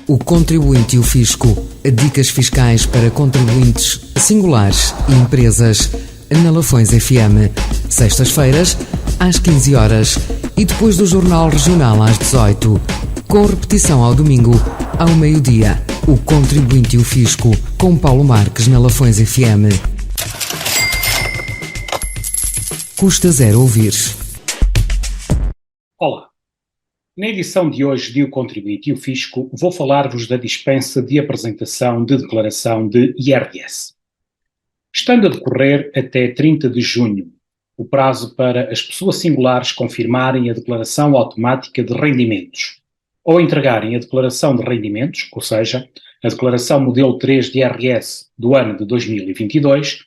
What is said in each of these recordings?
O Contribuinte e o Fisco. Dicas fiscais para contribuintes singulares e empresas. Na Lafões FM. Sextas-feiras, às 15 horas e depois do Jornal Regional às 18. Com repetição ao domingo, ao meio-dia. O Contribuinte e o Fisco. Com Paulo Marques na Lafões FM. Custa zero ouvir. Olá. Na edição de hoje de O Contribuinte e o Fisco, vou falar-vos da dispensa de apresentação de declaração de IRS. Estando a decorrer até 30 de junho, o prazo para as pessoas singulares confirmarem a declaração automática de rendimentos ou entregarem a declaração de rendimentos, ou seja, a declaração modelo 3 de IRS do ano de 2022,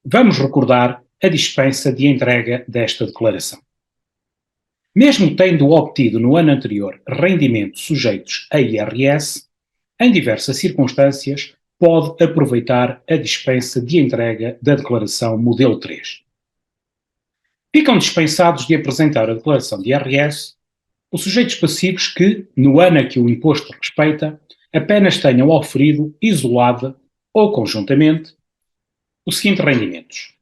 vamos recordar a dispensa de entrega desta declaração. Mesmo tendo obtido no ano anterior rendimentos sujeitos a IRS, em diversas circunstâncias, pode aproveitar a dispensa de entrega da declaração modelo 3. Ficam dispensados de apresentar a declaração de IRS os sujeitos passivos que, no ano a que o imposto respeita, apenas tenham oferido, isolada ou conjuntamente, os seguintes rendimentos.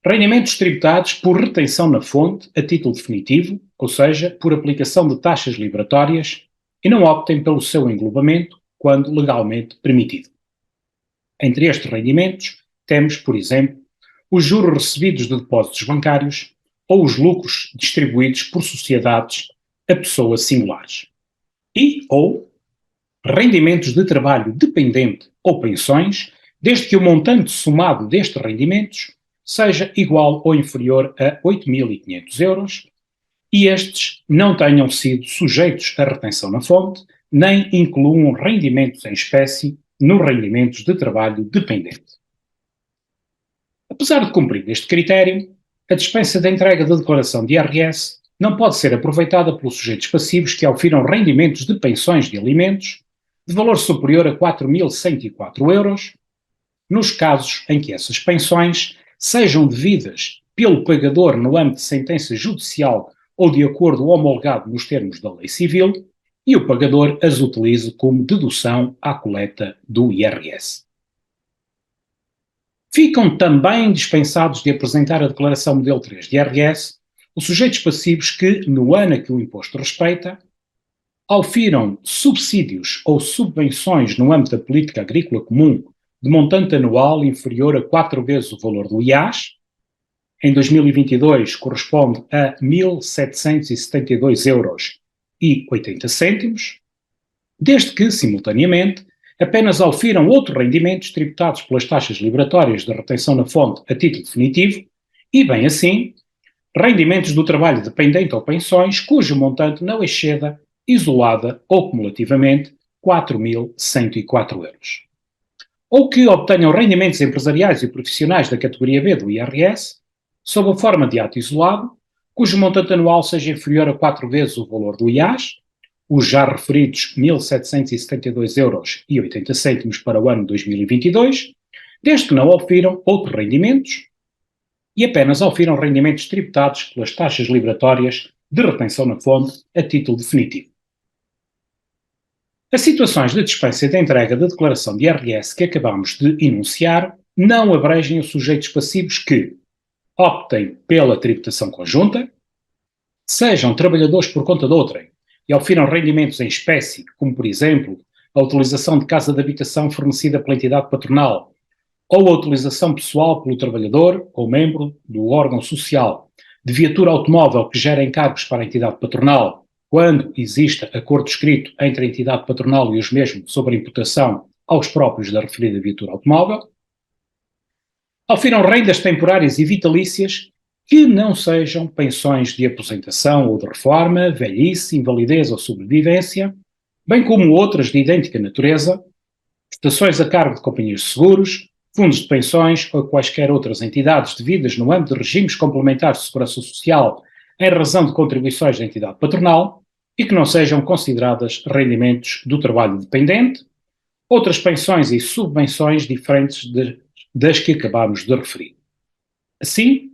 Rendimentos tributados por retenção na fonte a título definitivo, ou seja, por aplicação de taxas liberatórias, e não optem pelo seu englobamento quando legalmente permitido. Entre estes rendimentos temos, por exemplo, os juros recebidos de depósitos bancários ou os lucros distribuídos por sociedades a pessoas singulares. Ou rendimentos de trabalho dependente ou pensões, desde que o montante somado destes rendimentos seja igual ou inferior a 8.500 euros e estes não tenham sido sujeitos à retenção na fonte, nem incluam rendimentos em espécie nos rendimentos de trabalho dependente. Apesar de cumprir este critério, a dispensa de entrega da declaração de IRS não pode ser aproveitada pelos sujeitos passivos que ofiram rendimentos de pensões de alimentos de valor superior a 4.104 euros, nos casos em que essas pensões sejam devidas pelo pagador no âmbito de sentença judicial ou de acordo homologado nos termos da lei civil e o pagador as utilize como dedução à coleta do IRS. Ficam também dispensados de apresentar a declaração modelo 3 de IRS os sujeitos passivos que, no ano a que o imposto respeita, aufiram subsídios ou subvenções no âmbito da política agrícola comum de montante anual inferior a 4 vezes o valor do IAS, em 2022 corresponde a 1.772 euros e 80 cêntimos, desde que, simultaneamente, apenas aufiram outros rendimentos tributados pelas taxas liberatórias de retenção na fonte a título definitivo e, bem assim, rendimentos do trabalho dependente ou pensões cujo montante não exceda, isolada ou cumulativamente, 4.104 euros. Ou que obtenham rendimentos empresariais e profissionais da categoria B do IRS, sob a forma de ato isolado, cujo montante anual seja inferior a 4 vezes o valor do IAS, os já referidos 1.772 euros e 80 cêntimos para o ano 2022, desde que não ofiram outros rendimentos e apenas ofiram rendimentos tributados pelas taxas liberatórias de retenção na fonte a título definitivo. As situações de dispensa de entrega da declaração de IRS que acabamos de enunciar não abrangem os sujeitos passivos que optem pela tributação conjunta, sejam trabalhadores por conta de outrem e ofiram rendimentos em espécie, como por exemplo a utilização de casa de habitação fornecida pela entidade patronal ou a utilização pessoal pelo trabalhador ou membro do órgão social de viatura automóvel que gera encargos para a entidade patronal quando exista acordo escrito entre a entidade patronal e os mesmos sobre a imputação aos próprios da referida viatura automóvel, ofiram rendas temporárias e vitalícias que não sejam pensões de aposentação ou de reforma, velhice, invalidez ou sobrevivência, bem como outras de idêntica natureza, prestações a cargo de companhias de seguros, fundos de pensões ou quaisquer outras entidades devidas no âmbito de regimes complementares de segurança social em razão de contribuições da entidade patronal e que não sejam consideradas rendimentos do trabalho dependente, outras pensões e subvenções diferentes das que acabamos de referir. Assim,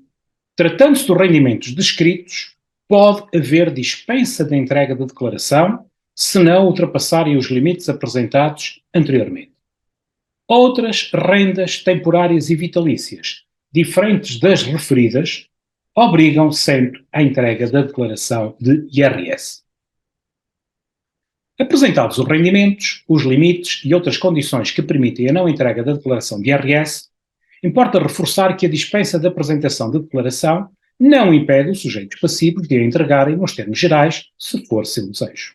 tratando-se dos rendimentos descritos, pode haver dispensa de entrega da declaração se não ultrapassarem os limites apresentados anteriormente. Outras rendas temporárias e vitalícias, diferentes das referidas, obrigam sempre à entrega da declaração de IRS. Apresentados os rendimentos, os limites e outras condições que permitem a não entrega da declaração de IRS, importa reforçar que a dispensa da apresentação da declaração não impede os sujeitos passivos de a entregarem nos termos gerais, se for seu desejo.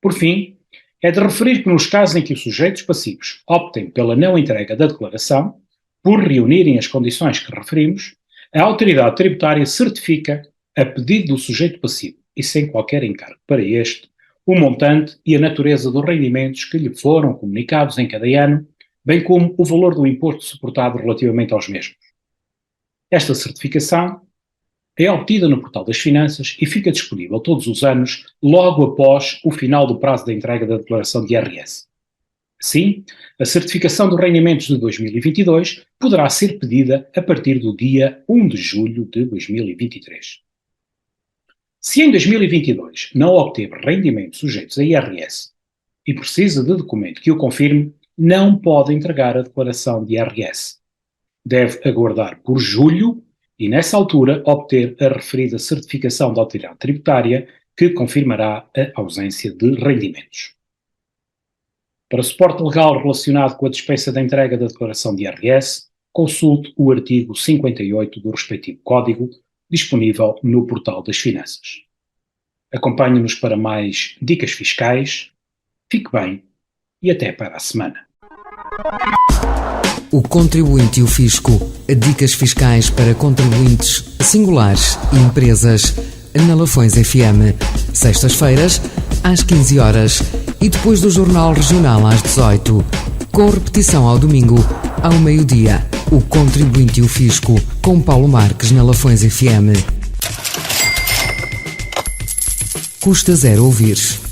Por fim, é de referir que nos casos em que os sujeitos passivos optem pela não entrega da declaração, por reunirem as condições que referimos, a autoridade tributária certifica, a pedido do sujeito passivo e sem qualquer encargo para este, o montante e a natureza dos rendimentos que lhe foram comunicados em cada ano, bem como o valor do imposto suportado relativamente aos mesmos. Esta certificação é obtida no Portal das Finanças e fica disponível todos os anos, logo após o final do prazo da entrega da declaração de IRS. Assim, a certificação dos rendimentos de 2022 poderá ser pedida a partir do dia 1 de julho de 2023. Se em 2022 não obteve rendimentos sujeitos a IRS e precisa de documento que o confirme, não pode entregar a declaração de IRS. Deve aguardar por julho e, nessa altura, obter a referida certificação da autoridade tributária que confirmará a ausência de rendimentos. Para suporte legal relacionado com a dispensa da entrega da declaração de IRS, consulte o artigo 58 do respectivo Código, disponível no Portal das Finanças. Acompanhe-nos para mais dicas fiscais, fique bem e até para a semana. O Contribuinte e o Fisco. Dicas fiscais para contribuintes singulares e empresas na Lafões FM. Sextas-feiras, às 15 horas e depois do Jornal Regional às 18. Com repetição ao domingo, ao meio-dia. O Contribuinte e o Fisco, com Paulo Marques na Lafões FM. Custa zero ouvir.